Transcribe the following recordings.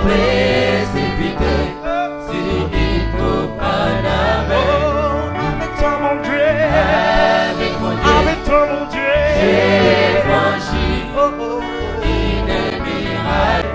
précipité s'il trouve un amen. Avec toi mon Dieu, Avec mon Dieu, avec toi mon Dieu, j'ai franchi l'inébiraille.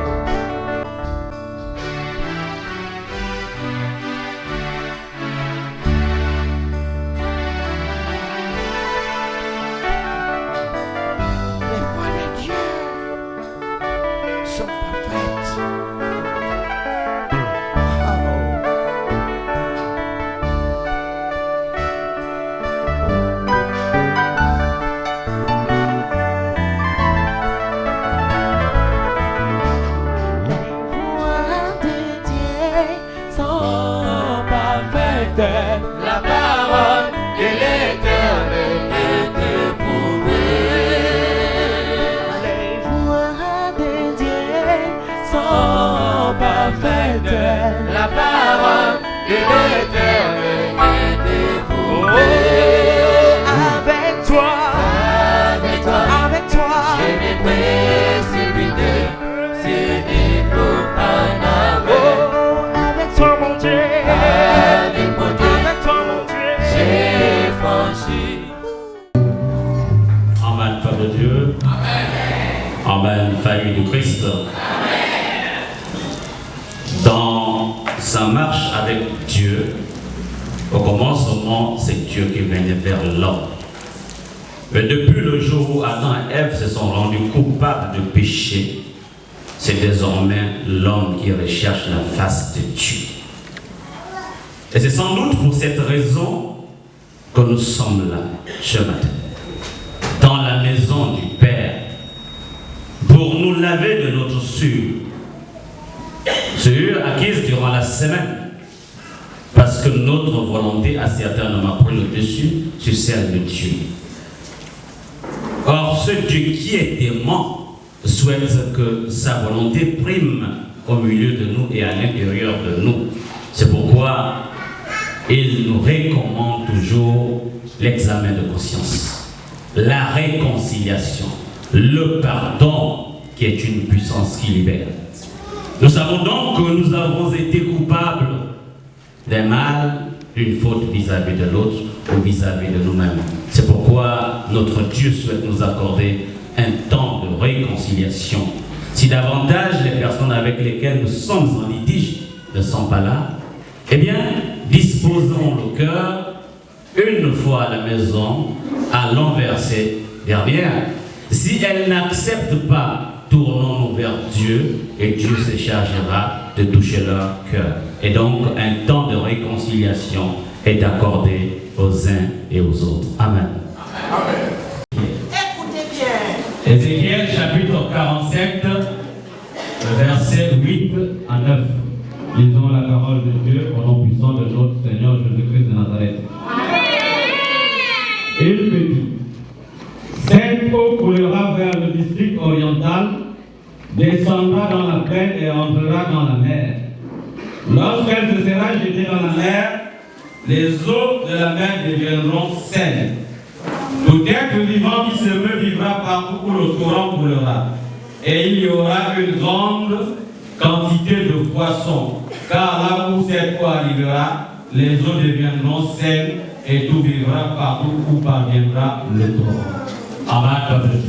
Les voies de Dieu sont parfaites. La parole de l'Éternel est éprouvée. Les voies de Dieu sont parfaites. La parole de l'Éternel est éprouvée. Avec toi, Avec toi, je vais précipiter s'il trouve un amen. avec toi mon Dieu, Avec mon Dieu, avec toi mon Dieu, j'ai franchi. Amen, Père de Dieu. Amen, famille de Christ. Dans sa marche avec Dieu, au commencement, c'est Dieu qui venait vers l'homme. Mais depuis le jour où Adam et Ève se sont rendus coupables de péché, c'est désormais l'homme qui recherche la face de Dieu. Et c'est sans doute pour cette raison que nous sommes là ce matin, dans la maison du Père, pour nous laver de notre sueur acquise durant la semaine, parce que notre volonté a certainement pris le dessus sur celle de Dieu. Or, ce Dieu qui est aimant souhaite que sa volonté prime au milieu de nous et à l'intérieur de nous. C'est pourquoi il nous recommande toujours l'examen de conscience, la réconciliation, le pardon qui est une puissance qui libère. Nous savons donc que nous avons été coupables d'un mal, d'une faute vis-à-vis de l'autre ou vis-à-vis de nous-mêmes. C'est pourquoi notre Dieu souhaite nous accorder un temps de réconciliation. Si davantage les personnes avec lesquelles nous sommes en litige ne sont pas là, eh bien, disposons le cœur une fois à la maison, allons vers ces dernières. Si elles n'acceptent pas, tournons-nous vers Dieu et Dieu se chargera de toucher leur cœur. Et donc, un temps de réconciliation est accordé aux uns et aux autres. Amen. Amen. Écoutez bien. Ézéchiel chapitre 47, versets 8 à 9. Lisons la parole de Dieu au nom puissant de notre Seigneur Jésus-Christ de Nazareth. Et il me dit, cette eau coulera vers le district oriental, descendra dans la plaine et entrera dans la mer. Lorsqu'elle se sera jetée dans la mer, les eaux de la mer deviendront saines. Tout être vivant qui se meut vivra partout où le torrent coulera. Et il y aura une grande quantité de poissons, car là où cette eau arrivera, les eaux deviendront saines et tout vivra partout où parviendra le torrent. Amen, Père de Dieu.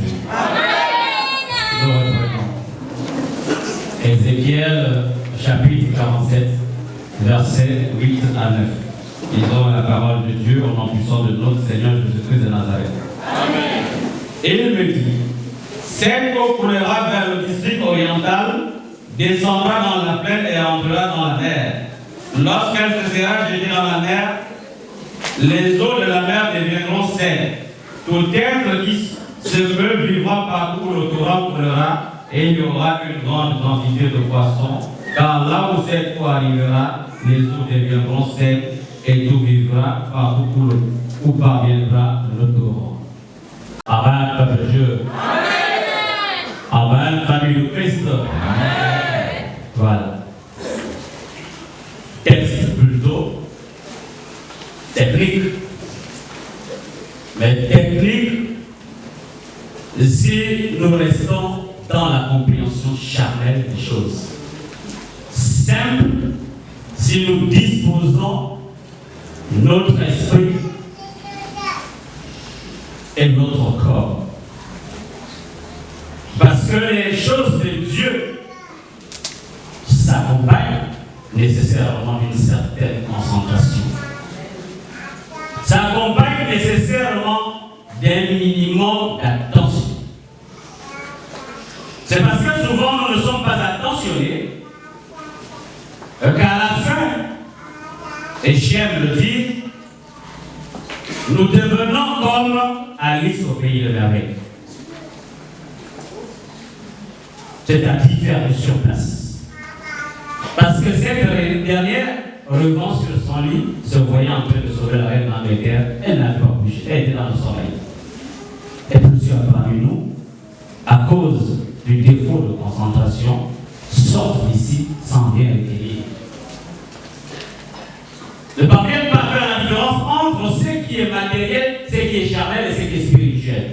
Nous reprenons. Ézéchiel chapitre 47, versets 8 à 9. Lisons la parole de Dieu au nom puissant de notre Seigneur Jésus-Christ de Nazareth. Amen. Et il me dit, cette eau coulera vers le district oriental, descendra dans la plaine et entrera dans la mer. Lorsqu'elle se sera jetée dans la mer, les eaux de la mer deviendront saines. Tout être qui se meut vivra partout où le torrent coulera, et il y aura une grande quantité de poissons, car là où cette eau arrivera, les eaux deviendront saines, et tout vivra partout où parviendra le torrent. Amen, peuple de Dieu. Amen. Amen, famille de Christ. Amen. Voilà. Texte plutôt technique. Mais technique, si nous restons dans la compréhension charnelle des choses. si nous disposons notre esprit et notre corps. Parce que les choses de Dieu s'accompagnent nécessairement d'une certaine concentration. S'accompagnent nécessairement d'un minimum d'attention. C'est parce que souvent nous ne sommes pas attentionnés qu'à la fin, et j'aime le dire, nous devenons comme Alice au pays de merveilles. C'est-à-dire faire sur place. Parce que cette dernière, revant sur son lit, se voyant en train de sauver la reine d'Angleterre, elle n'avait pas bougé, elle était dans le sommeil. Et plusieurs parmi nous, à cause du défaut de concentration, sortent d'ici sans rien recueillir. Ne parviennent pas à faire la différence entre ce qui est matériel, ce qui est charnel et ce qui est spirituel.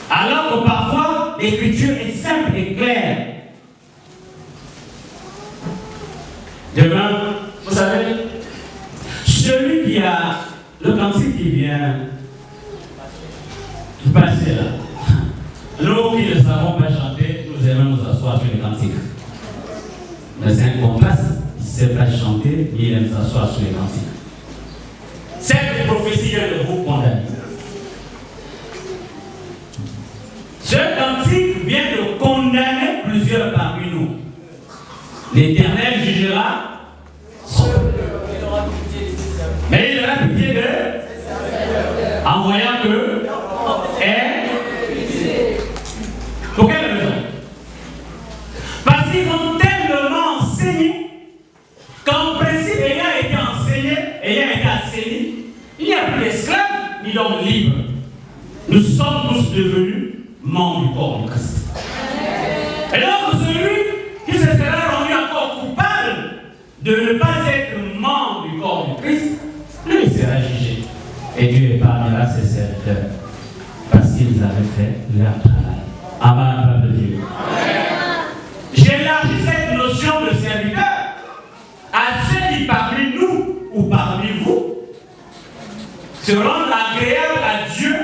Alors que parfois, l'écriture est simple et claire. Demain, vous savez, celui qui a le cantique qui vient de passer là, nous qui ne savons pas chanter, nous aimons nous asseoir sur les cantiques. Mais c'est un contraste, il ne sait pas chanter, mais il aime s'asseoir sur les cantiques. Cette prophétie vient de vous condamner. Ce cantique vient de condamner plusieurs parmi nous. L'Éternel jugera son peuple. Mais il aura pitié d'eux en voyant que pour quelle raison? Parce qu'ils ont tellement enseigné qu'en principe, ayant été enseigné, ayant été enseigné, il n'y a plus d'esclaves ni d'hommes libres. Nous sommes tous devenus membres du corps de Christ. Et donc celui qui se sera rendu encore coupable de ne pas être membre du corps du Christ, lui sera jugé. Et Dieu épargnera ses serviteurs parce qu'ils avaient fait leur travail. Amen, peuple de Dieu. J'élargis cette notion de serviteur à ceux qui parmi nous ou parmi vous se rendent agréables à Dieu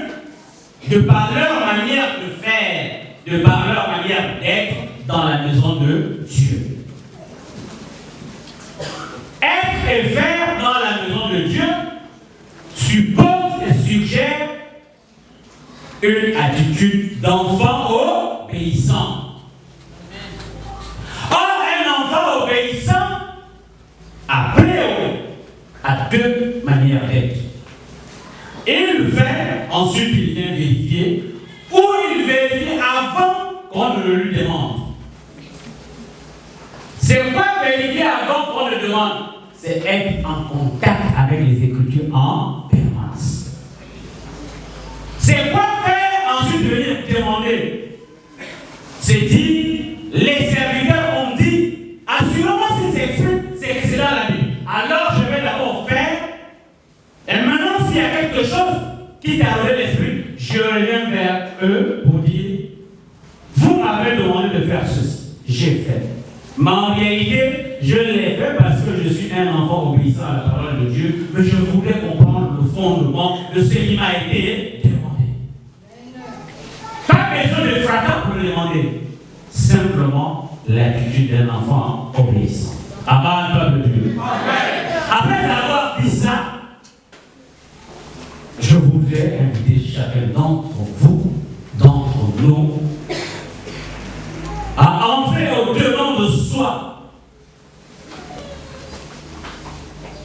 de par leur manière de faire, de par leur manière d'être dans la maison de Dieu. Être et faire dans la maison de Dieu suppose et suggère une attitude d'enfant obéissant. Or, un enfant obéissant a deux manières d'être. Il fait, ensuite il vient vérifier, ou il vérifie avant qu'on ne lui demande. C'est quoi vérifier avant qu'on le demande? C'est être en contact avec les Écritures en permanence. C'est quoi faire ensuite venir demander? C'est dire, les serviteurs ont dit, assurément si c'est fait, c'est excellent la Bible. Alors je vais d'abord faire, et maintenant s'il y a quelque chose qui t'a donné l'esprit, je reviens vers eux pour dire, vous m'avez demandé de faire ceci, j'ai fait. Mais en réalité, je l'ai fait parce que je suis un enfant obéissant à la parole de Dieu, mais je voulais comprendre le fondement de ce qui m'a été demandé. Pas besoin de fracas pour le demander. Simplement l'attitude d'un enfant obéissant. Amen, peuple de Dieu. Après avoir dit ça, je voudrais inviter chacun d'entre vous, d'entre nous, à entrer au-devant de soi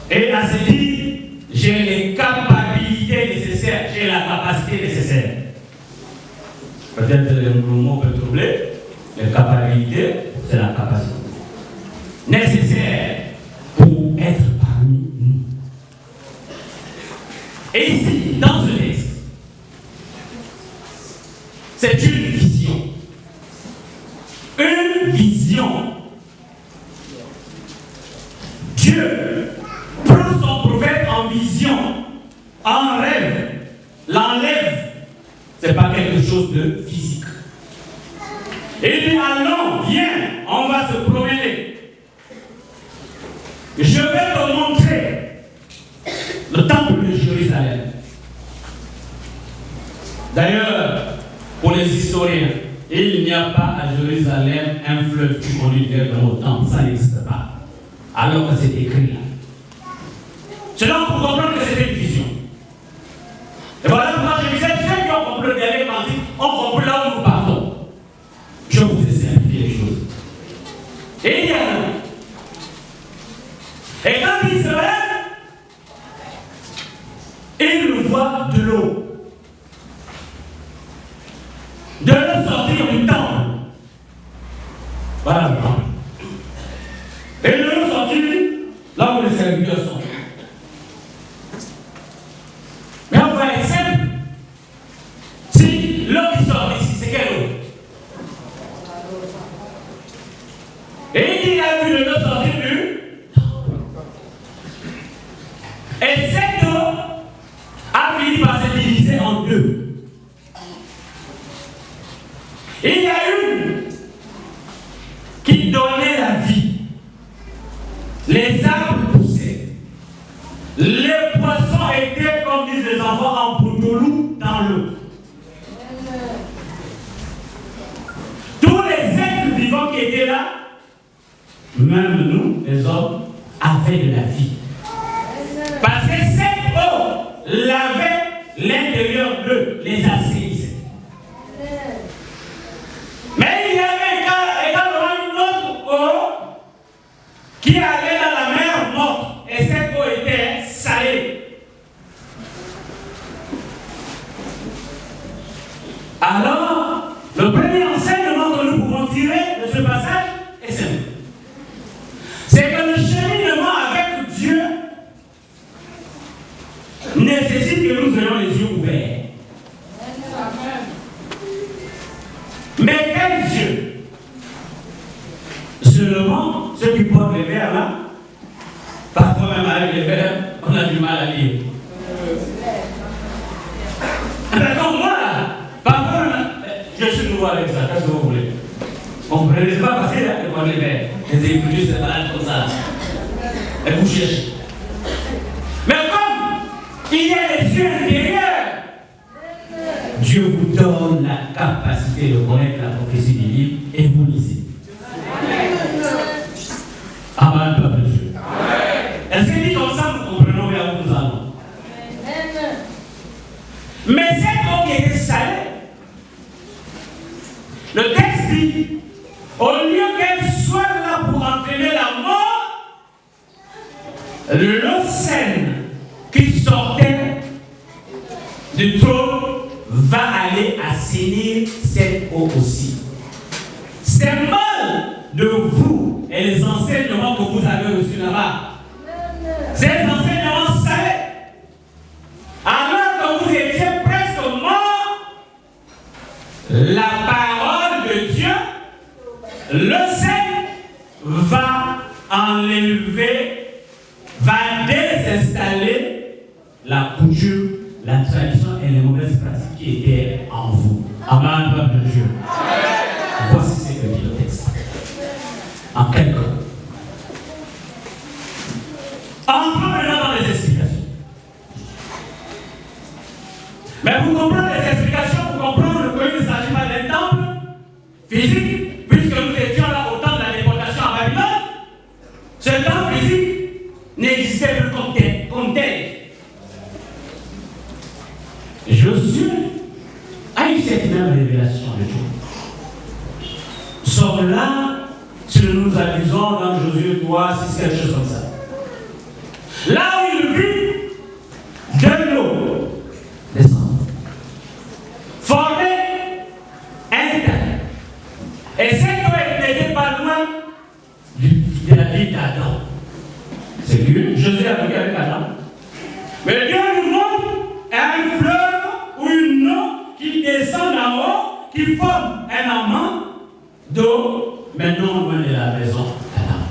et à se dire, j'ai les capacités nécessaires, j'ai la capacité nécessaire. Peut-être le mot peut troubler, les capacités, c'est la capacité nécessaire pour être parmi nous. Et ici, dans ce texte, c'est une vision. Une vision. Dieu prend son prophète en vision, en rêve, l'enlève. C'est pas quelque chose de physique. Et il dit, allons, viens, on va se promener. Je vais te montrer le temple de Jérusalem. D'ailleurs, pour les historiens, il n'y a pas à Jérusalem un fleuve qui conduit vers le temple. Ça n'existe pas. Alors que c'est écrit là. C'est donc pour comprendre que c'était une vision. Et voilà pourquoi je disais, ceux qui ont compris le dernier cantique ont compris là où nous partons. Je vous ai simplifié les choses. Et il y a l'eau. Et quand il se lève, il voit de l'eau. De l'eau sortir du temple. Voilà le temple. Et de l'eau sortir là où les serviteurs sont. Mais on va être simple. Si l'eau qui sort ici, c'est quelle eau? Et il a vu l'eau sortir du. Et cette eau a fini par se diviser en deux. Il y a une qui donnait la vie. Les arbres poussaient. Les poissons étaient, comme disent les enfants, en poutolou dans l'eau. Tous les êtres vivants qui étaient là, même nous, les hommes, avaient de la vie. Parce que cette eau lavait l'intérieur d'eux, les assainissait. Mais il y avait également une autre eau qui allait dans la mer morte. Et cette eau était salée. Alors, le premier enseignement que nous pouvons tirer de ce passage est simple. C'est que le cheminement avec Dieu nécessite que nous ayons les yeux ouverts. Mais quel Dieu? Seulement, ceux qui portent les verres là, parfois même avec les verres, on a du mal à lire. Comme moi là, parfois, je suis nouveau avec ça, qu'est-ce que vous voulez? Comprenez, c'est pas facile de porter les verres. Les écritures, c'est pas comme ça. Et vous cherchez. Mais comme il y a les yeux intérieurs, Dieu vous donne la capacité de connaître la prophétie du livre et vous lisez. Amen, peuple de Dieu. Est-ce que dit comme ça, nous comprenons vers où nous allons? Mais cette eau qui était salée, le texte dit, au lieu qu'elle soit là pour entraîner la mort, l'eau saine qui sortait du trône va aller assainir cette eau aussi. C'est mal de vous et les enseignements que vous avez reçus là-bas. Ces enseignements salés. Alors que vous étiez presque morts, la parole de Dieu, le sel, va enlever, va désinstaller la coutume, la tradition et les mauvaises pratiques qui étaient en vous. Amen, peuple de Dieu. Voici ce que dit le texte. En quelques mots. Entrons maintenant dans les explications. Mais pour comprendre les explications, pour comprendre qu'il ne s'agit pas d'un temple physique, puisque nous étions là au temps de la déportation à Babylone, ce temple physique n'existait plus comme tel. Josué a eu cette même révélation de Dieu. Nous sommes là, si nous nous amusons dans Josué 3, 6, quelque chose comme ça. Là où il vit de l'eau descendre, former un tas. Et cette eau n'était pas loin de la ville d'Adam. C'est Dieu, Josué a vécu avec Adam. Mais Dieu nous montre un fleuve ou une eau qui descend d'en haut, qui forme un amant d'eau, maintenant loin de la maison d'Adam.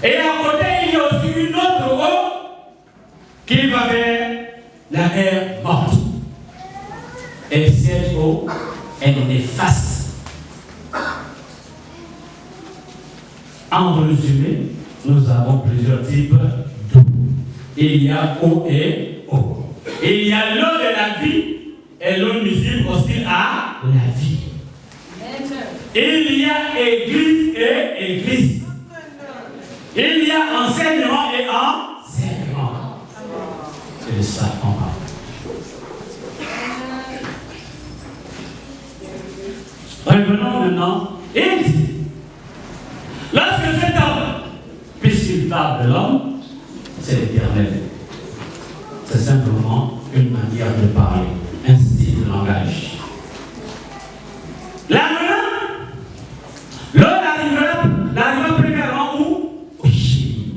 Et à côté, il y a aussi une autre eau qui va vers la mer morte. Et cette eau, elle est néfaste. En résumé, nous avons plusieurs types d'eau. Il y a eau et eau. Il y a l'eau de la vie et l'eau nuisible hostile à la vie. Il y a église et église. Il y a enseignement et enseignement. C'est ça qu'on parle. Revenons maintenant. Il dit, lorsque cet homme, puisqu'il parle de l'homme, c'est l'Éternel. C'est simplement une manière de parler, un style de langage. Là maintenant, l'homme arrivera premièrement où? Au cheville.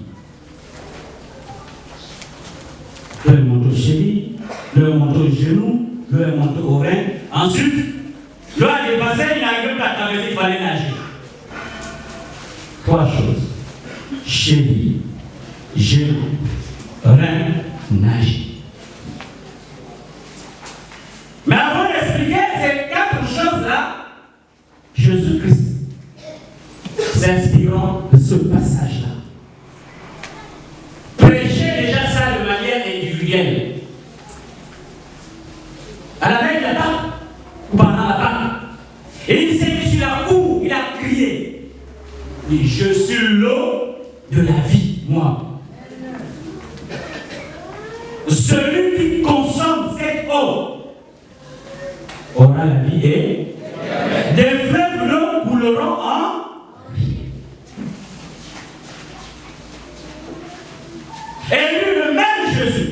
Le monte au cheville, le monte au genou, le monte au rein. Ensuite, l'eau a dépassé, il n'arrive pas à traverser, il fallait nager. 3 choses. Cheville, genou, rein, nager. Mais avant d'expliquer ces 4 choses-là, Jésus-Christ, s'inspirant de ce passage-là, prêchait déjà ça de manière individuelle. À la veille de la Pâque, ou pendant la Pâque, et il s'est mis sur la cour, il a crié. Il dit, je suis l'eau de la vie, moi. Celui qui consomme cette eau aura la vie et des fleuves d'eau couleront en et lui le même Jésus,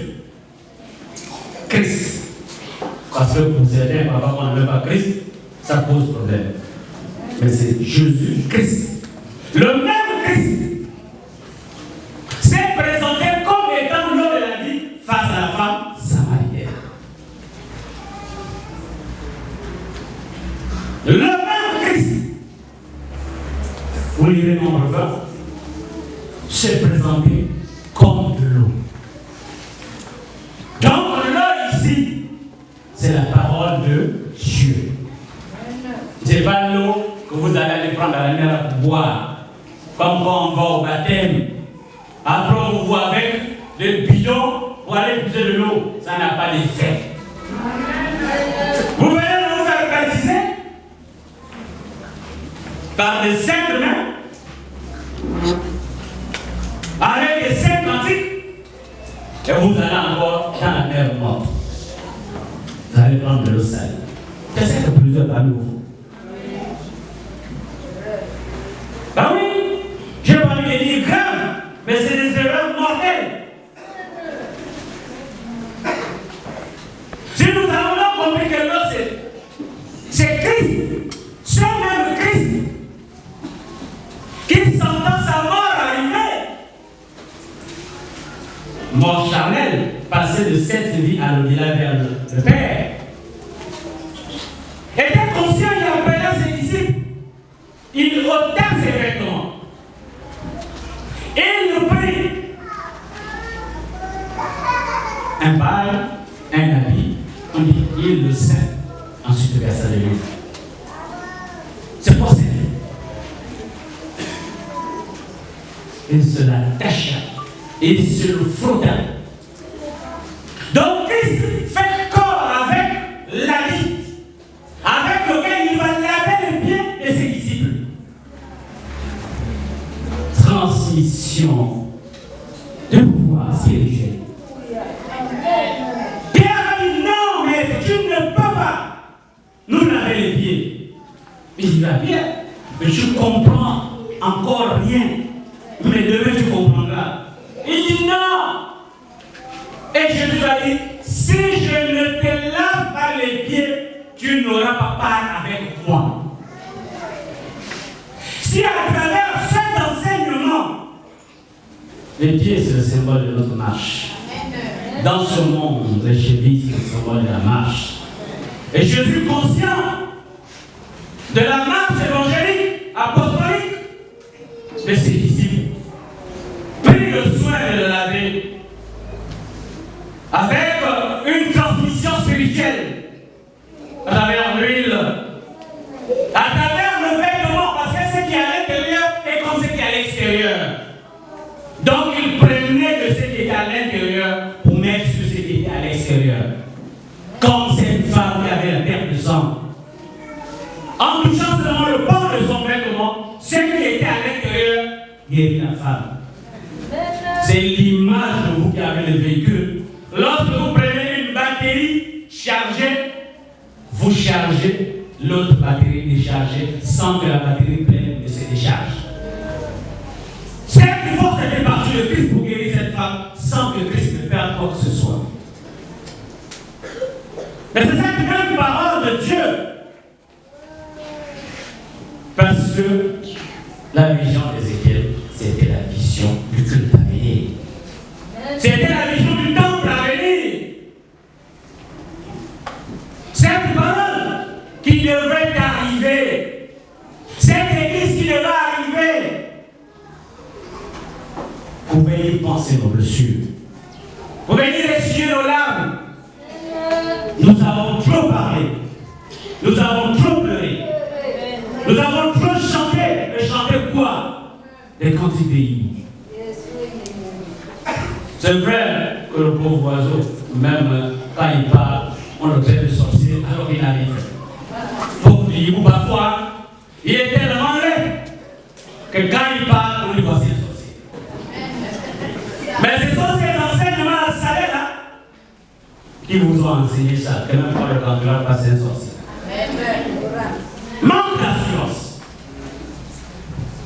Christ. Parce que pour certains, parfois on ne veut pas Christ, ça pose problème. Mais c'est Jésus-Christ. Le même Christ s'est présenté comme étant l'eau de la vie face à la femme samaritaine. Le même Christ, vous lirez nombre 20, s'est présenté comme de l'eau. Donc l'eau ici, c'est la parole de Dieu. Ce n'est pas l'eau que vous allez aller prendre à la mer pour boire. Comme quand on va au baptême. Après on vous voit avec le bidon pour aller puiser de l'eau. Ça n'a pas d'effet. Vous venez de vous faire baptiser par des saintes mains, avec des saints cantiques, et vous allez encore dans la mer morte. Vous allez prendre de l'eau salée. C'est ça que plusieurs parmi vous. Ben oui, je n'ai pas envie de dire grave, mais c'est des erreurs mortelles. Si nous avons compris que l'eau c'est Christ, ce même Christ, qui sentant sa mort arriver, mort charnelle, passé de cette vie à l'au-delà vers le Père, était conscient, il appela ses disciples, il ôta ses vêtements, et il prit un bail, un habit, on dit, il le sait, ensuite il versa de l'huile. C'est pour ça. Il se l'attacha, il se le frotta. Donc Christ fait corps avec l'habit, avec lequel il va laver les pieds de ses disciples. Transmission de pouvoir spirituel. Pierre a dit non, mais tu ne peux pas nous laver les pieds. Il dit bien, mais je comprends encore rien. Mais demain tu comprendras. Il dit non. Et Jésus a dit, si je ne te lave pas les pieds, tu n'auras pas part avec moi. Si à travers cet enseignement, les pieds c'est le symbole de notre marche. Dans ce monde, les chevilles c'est le symbole de la marche. Et Jésus, conscient de la marche évangélique, apostolique de ses disciples, prit le soin de le laver avec une transmission spirituelle à travers l'huile, à travers le vêtement, parce que ce qui est à l'intérieur est comme ce qui est à l'extérieur. l'extérieur. Comme cette femme qui avait la perte de sang. En touchant seulement le bord de son vêtement, celle qui était à l'intérieur guérit la femme. C'est l'image de vous qui avez le véhicule. Lorsque vous prenez une batterie chargée, vous chargez l'autre batterie déchargée sans que la batterie pleine ne se décharge. Cette force était partie de Christ pour guérir cette femme sans que Christ ne perde quoi que ce soit. Mais c'est cette même parole de Dieu. Parce que la vision d'Ézéchiel, c'était la vision du culte à venir. C'était la vision du temple à venir. Cette parole qui devait arriver. Cette église qui devait arriver. Vous venez penser nos blessures. Vous venez essuyer nos larmes. Nous avons trop parlé. Nous avons trop pleuré. Nous avons trop chanté. Mais chanté quoi? Des cantiques d'hymnes. C'est vrai que le pauvre oiseau, même quand il parle, on le traite de sorcier alors qu'il arrive. Pauvre hibou, parfois, il est tellement laid que quand il parle, on lui voit ses sorciers. Mais ce sont ces enseignements à salaire là qui vous ont enseigné ça, que même quand le candidat passe un sorcier. Manque d'assurance.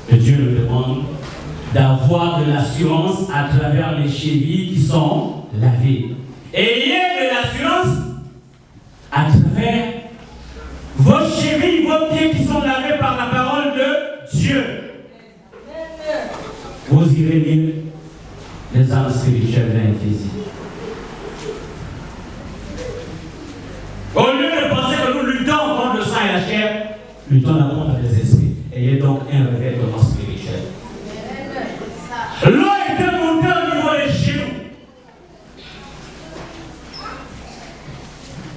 Et Dieu nous demande d'avoir de l'assurance à travers les chevilles qui sont lavées. Et il y a de l'assurance à travers vos chevilles, vos pieds qui sont lavés par la parole de Dieu. Vous irez lire les armes spirituelles d'Éphésiens. Au lieu de penser que nous luttons contre le sang et la chair, luttons contre les esprits. Ayez donc un revêtement spirituel. L'eau était montée au niveau des genoux.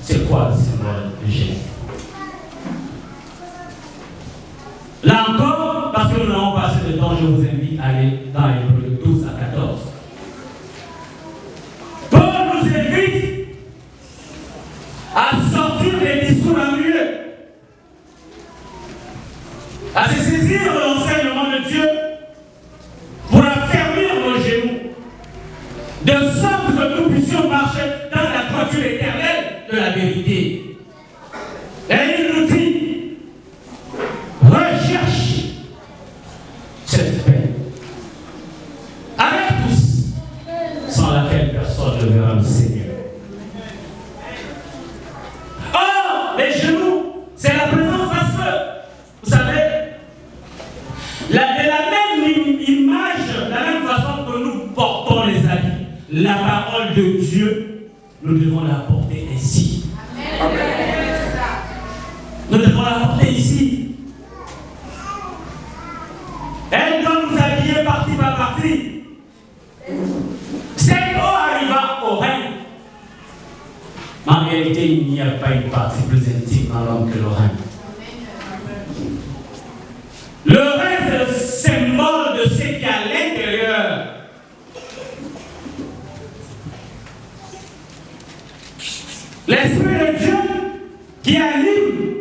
C'est quoi le symbole du genou? Là encore, parce que nous n'avons pas assez de temps, je vous invite à aller dans Hébreux 12 à 14. Paul nous invite à sortir des discours ennuyeux, à se saisir de l'enseignement de Dieu pour affermir nos genoux, de sorte que nous puissions marcher dans la droiture éternelle de la vérité. Et il nous dit, recherche cette paix avec tous, sans laquelle personne ne verra le Seigneur. Or, les genoux, c'est la présence parce que, vous savez, de la même image, de la même façon que nous portons les habits, la parole de Dieu, nous devons la porter ici. Nous devons la porter ici. Elle doit nous habiller partie par partie. Cette eau arriva au règne. Mais en réalité, il n'y a pas une partie plus intime dans l'homme que le règne. Le règne, c'est le symbole de ce qui est à l'intérieur. L'Esprit de Dieu qui anime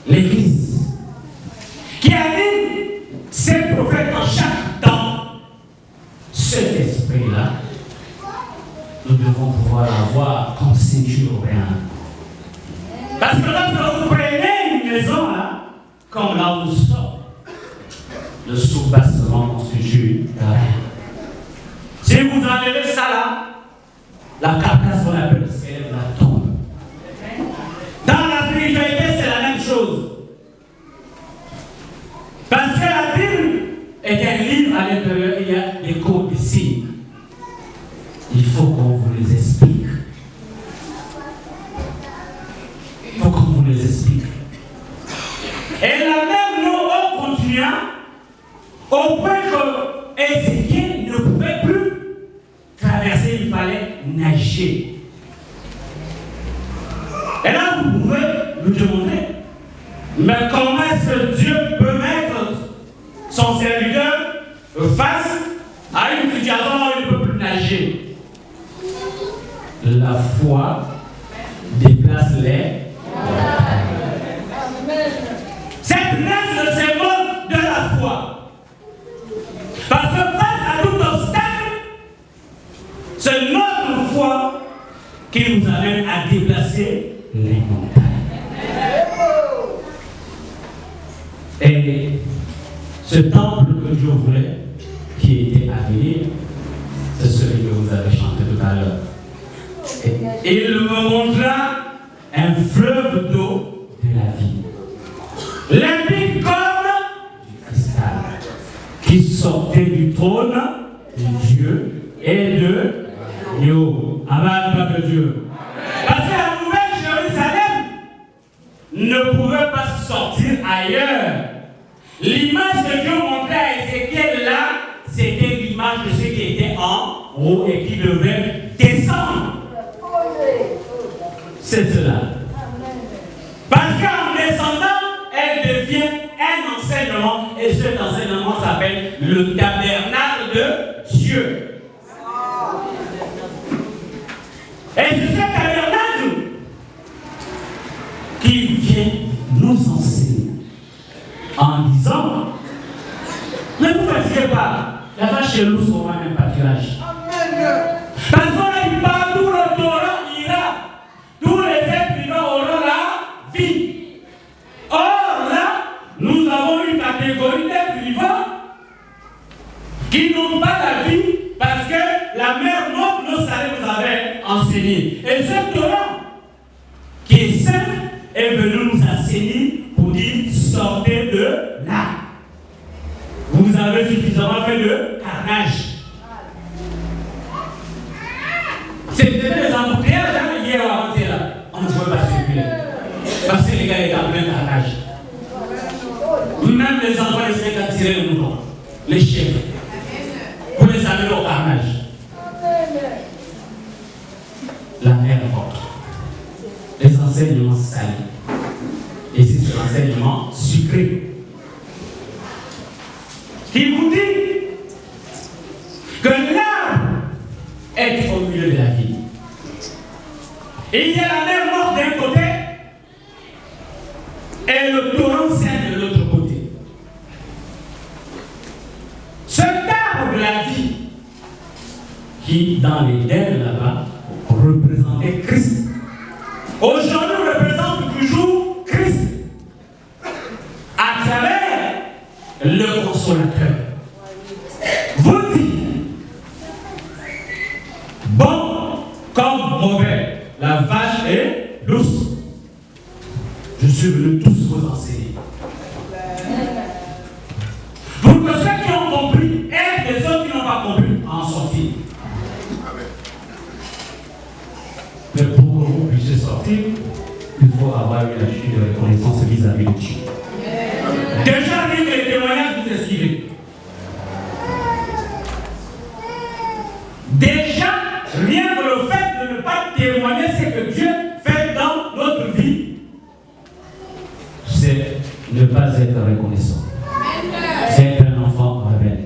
l'Église, qui anime ses prophètes en chaque temps. Cet esprit-là, nous devons pouvoir l'avoir comme ceinture au rein. Parce que lorsque vous prenez une maison là, comme là où nous sommes, le soubassement constitue le rein. Si vous enlevez ça là, la carcasse qu'on appelle le squelette la tombe. Dans la spiritualité, c'est la même chose. Parce que la Bible est un livre à l'intérieur, il y a des codes, des signes. Il faut qu'on vous les explique. Il faut qu'on vous les explique. Et la même eau continua au point que Ézéchiel ne pouvait plus traverser, il fallait nager. Et là, vous pouvez nous demander, mais comment est-ce que Dieu peut mettre son serviteur face à une situation où il ne peut plus nager? La foi déplace les. Cette reste le symbole de la foi. Parce que face à tout obstacle, c'est notre foi qui nous amène à déplacer les montagnes. Et ce temple que Dieu voulait, qui était à venir, c'est celui que vous avez chanté tout à l'heure. Et il me montra un fleuve d'eau de la vie, limpide comme du cristal, qui sortait du trône de Dieu et de Dieu. Amen, peuple de Dieu. Parce que la nouvelle Jérusalem ne pouvait pas sortir ailleurs. L'image que Dieu montrait à Ézéchiel là, c'était l'image de ce qui était en haut et qui devait descendre. C'est cela. Parce qu'en descendant, elle devient un enseignement, et cet enseignement s'appelle le tabernacle de Dieu. Et c'est ce tabernacle qui vient nous enseigner en disant: ne vous fatiguez pas, la vache chez nous sera un pâturage. Parce qu'on dit pas tout le Torah ira, tous les êtres vivants auront la vie. Or là, nous avons une catégorie d'êtres vivants qui n'ont pas la vie parce que la mère morte nous avait enseigné. Et ce Torah qui est saint est venu nous enseigner pour dire: sortez de là. Vous avez suffisamment fait de carnage. C'était des embouteillages hier ou avant-hier là. On ne pouvait pas circuler. Parce que les gars étaient en plein carnage. Même les enfants essaient d'attirer le mouton, les chiens, pour les amener au carnage. La mer morte. Les enseignements salés. Et c'est ce enseignement sucré qui vous dit que l'arbre est au milieu de la vie. Et il y a la mer morte d'un côté et le torrent saint de l'autre côté. Cet arbre de la vie qui, dans l'Éden là-bas, représentait Christ, aujourd'hui représente toujours Christ à travers le consolateur. Vous dites: bon comme mauvais, la vache est douce. Je suis venu tous vous enseigner. Pour que ceux qui ont compris aident les autres qui n'ont pas compris à en sortir. Mais pour que vous puissiez sortir, il faut avoir une attitude de reconnaissance vis-à-vis de Dieu. Déjà, rien que les témoignages vous esquivez. Déjà, rien que le fait de ne pas témoigner ce que Dieu fait dans notre vie, c'est ne pas être reconnaissant. C'est être un enfant rebelle.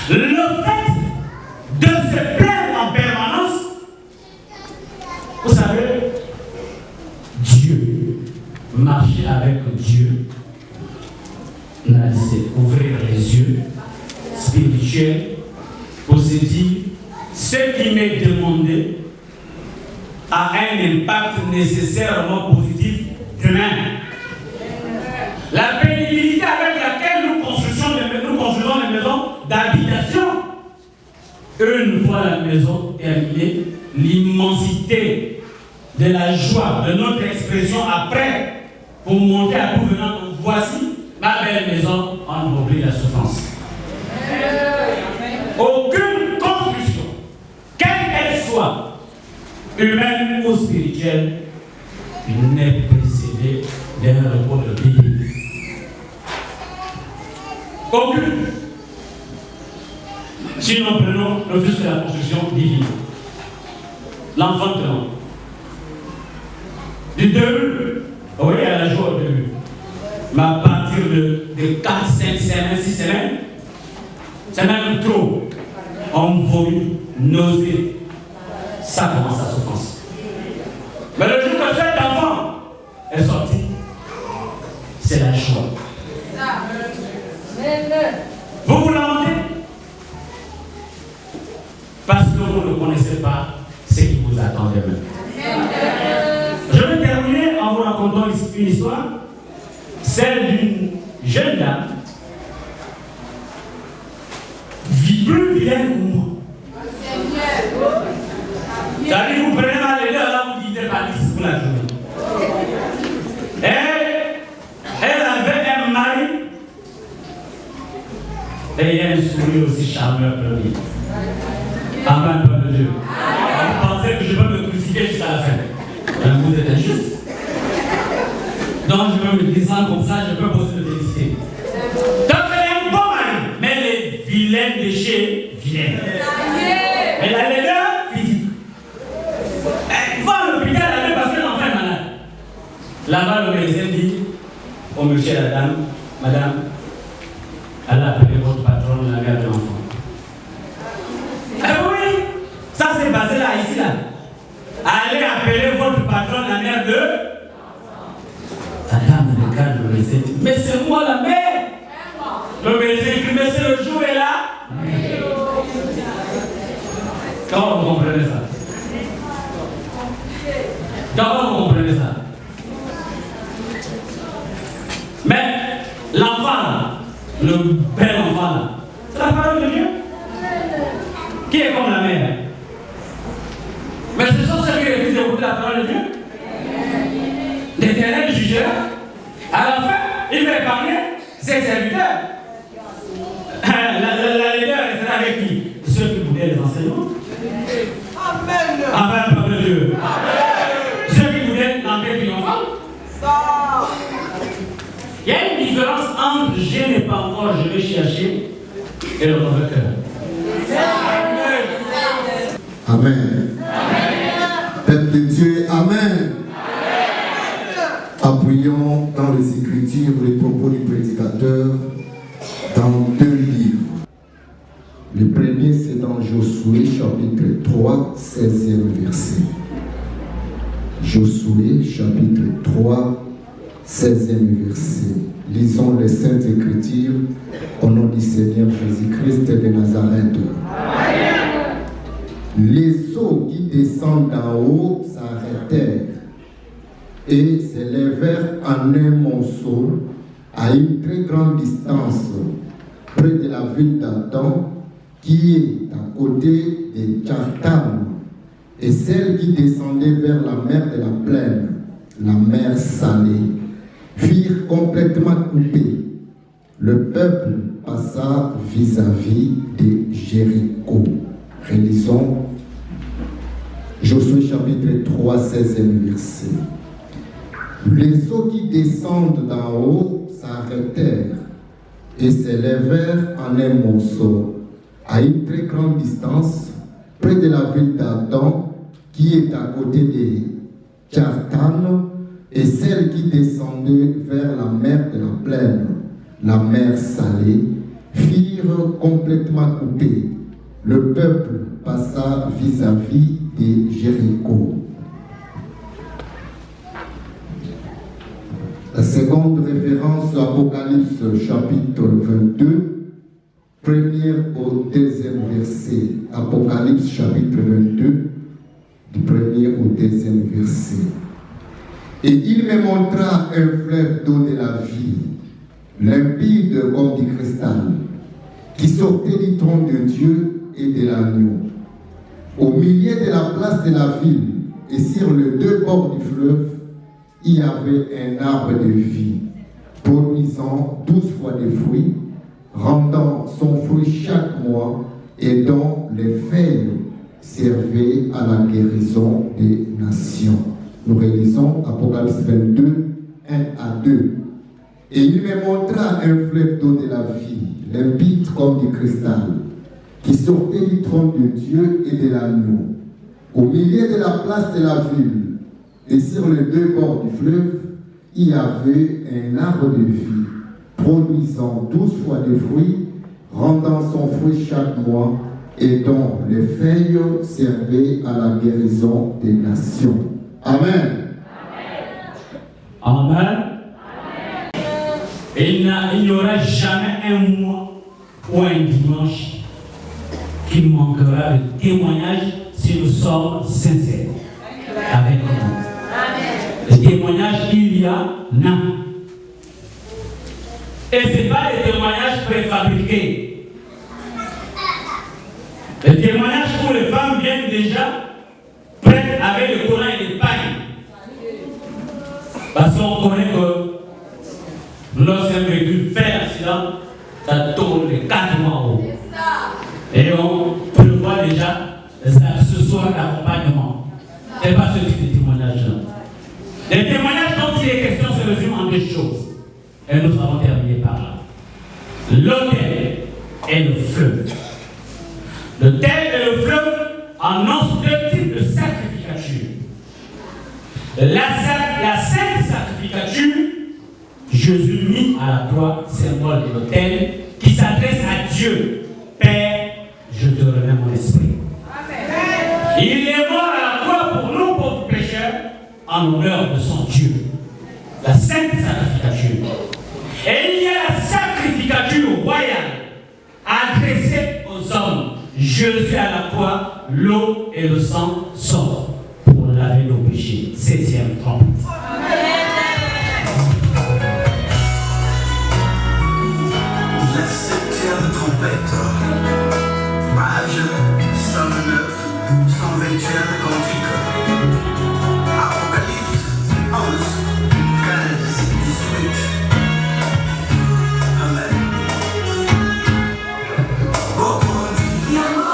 Le fait de se plaindre en permanence, vous savez, Dieu, marcher avec Dieu, c'est ouvrir les yeux spirituels pour se dire: ce qui m'est demandé a un impact nécessairement positif demain. La pénibilité avec laquelle nous construisons les maisons d'habitation, une fois la maison terminée, l'immensité de la joie de notre expression après, pour montrer à tout venant: voici ma belle maison, on oublie la souffrance. Aucune construction, quelle qu'elle soit, humaine ou spirituelle, n'est précédée d'un repos de bébé. Aucune. Si nous prenons le fils de la construction divine, l'enfantement, du début, vous voyez, à la joie au début, mais à partir de 4, 5 semaines, 6 semaines, c'est même trop. On vomit, nausée, Ça commence la souffrance. Mais le jour que cet enfant est sorti, c'est la joie. Vous vous lamentez parce que vous ne connaissez pas ce qui vous attend demain. Je vais terminer en vous racontant une histoire, celle d'une jeune dame, plus vilaine que moi. C'est-à-dire, vous prenez mal les deux, là vous dites pas d'ici pour la journée. Elle avait un mari et un sourire aussi charmeur que lui. Amen, peuple de Dieu. Vous pensez que je peux me crucifier jusqu'à la fin. Vous êtes injuste. Donc je peux me descendre comme ça, je peux poser le féliciter. Donc elle est un bon mari, mais elle est vilaine de chez vilaine. Elle a les deux physiques. Elle va à l'hôpital parce que l'enfant est malade. Là-bas, le médecin dit au monsieur et à la dame, madame, allez appeler votre patronne, la mère de l'enfant. Ah oui, ça s'est passé là, ici, là. Allez appeler votre patronne, la mère de... La dame regarde le médecin. Mais c'est moi la mère. Le médecin dit, mais c'est le jour est là. Comment vous comprenez ça? Comment vous comprenez ça? Mais l'enfant, le bel enfant, c'est la parole de Dieu. Qui est comme la mère? Mais ce sont ceux qui refusent d'écouter la parole de Dieu. L'Éternel jugera. À la fin, il va épargner ses serviteurs. La leader restera avec qui? Ceux qui voulaient les enseignements. Amen. Amen, peuple de Dieu. Amen. Ceux qui voulaient l'enquête triomphale. Il y a une différence entre je n'ai pas encore, je vais chercher, et le mauvais cœur. Amen. Peuple de Dieu, Amen. Appuyons dans les Écritures les propos du prédicateur dans 2 livres. Le premier, c'est dans Josué, chapitre 3, 16e verset. Josué, chapitre 3, 16e verset. Lisons les Saintes Écritures au nom du Seigneur Jésus-Christ de Nazareth. Les eaux qui descendent d'en haut s'arrêtèrent et s'élevèrent en un monceau à une très grande distance près de la ville d'Adam qui est à côté de Tchartan, et celles qui descendaient vers la mer de la plaine, la mer salée, firent complètement coupées. Le peuple passa vis-à-vis de Jéricho. Relisons Josué chapitre 3, 16e verset. Les eaux qui descendent d'en haut s'arrêtèrent et s'élevèrent en un monceau à une très grande distance près de la ville d'Adam qui est à côté de Tchartan, et celles qui descendaient vers la mer de la plaine, la mer salée, firent complètement coupées. Le peuple passa vis-à-vis de Jéricho. La seconde référence, Apocalypse chapitre 22, premier au 2e verset. Apocalypse chapitre 22, du premier au 2e verset. Et il me montra un fleuve d'eau de la vie, limpide comme du cristal, qui sortait du trône de Dieu et de l'agneau. Au milieu de la place de la ville et sur les 2 bords du fleuve, il y avait un arbre de vie, produisant 12 fois des fruits, rendant son fruit chaque mois et dont les feuilles servaient à la guérison des nations. Nous réalisons Apocalypse 22, 1 à 2. Et il me montra un fleuve d'eau de la vie, limpide comme du cristal, qui sortait du trône de Dieu et de l'agneau. Au milieu de la place de la ville, et sur les 2 bords du fleuve, il y avait un arbre de vie, produisant 12 fois des fruits, rendant son fruit chaque mois, et dont les feuilles servaient à la guérison des nations. Amen. Amen. Et il n'y aura jamais un mois ou un dimanche qui manquera de témoignage si nous sommes sincères avec nous. Le témoignage, il y en a. Et ce n'est pas des témoignages préfabriqués. Les témoignages où les femmes viennent déjà prêtes avec le Coran et les pailles. Parce qu'on connaît que lorsqu'un véhicule fait l'accident, ça tourne les 4 mois en haut. Et on prévoit déjà ce soir l'accompagnement. Ce n'est pas ce type de témoignage-là. Les témoignages dont il est question se résument en deux choses. Et nous allons terminer par là. L'autel et le fleuve. L'autel et le fleuve annoncent deux types de sacrificature. La sainte sacrificature, Jésus mis à la croix, symbole de l'autel, qui s'adresse à Dieu. Père, je te remets mon esprit. Amen. Il est mort à la croix pour nous, pauvres pécheurs, en honneur de son Dieu. La sainte sacrificature. Et il y a la sacrificature royale adressée aux hommes. Jésus à la croix, l'eau et le sang sortent pour laver nos péchés. 7e trompette. La 7e trompette. Page 109, 121 cantique. Apocalypse 11, 15, 18. Amen. Yahweh,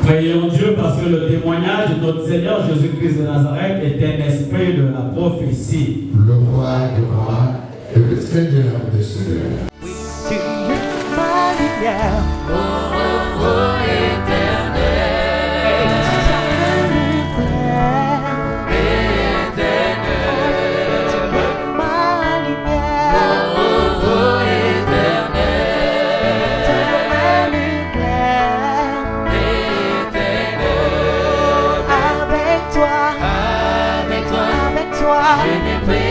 Prions Dieu parce que le témoignage de notre Seigneur Jésus-Christ de Nazareth est un esprit de la prophétie. Le roi des rois et le Seigneur des seigneurs. Tu es ma lumière. Je n'ai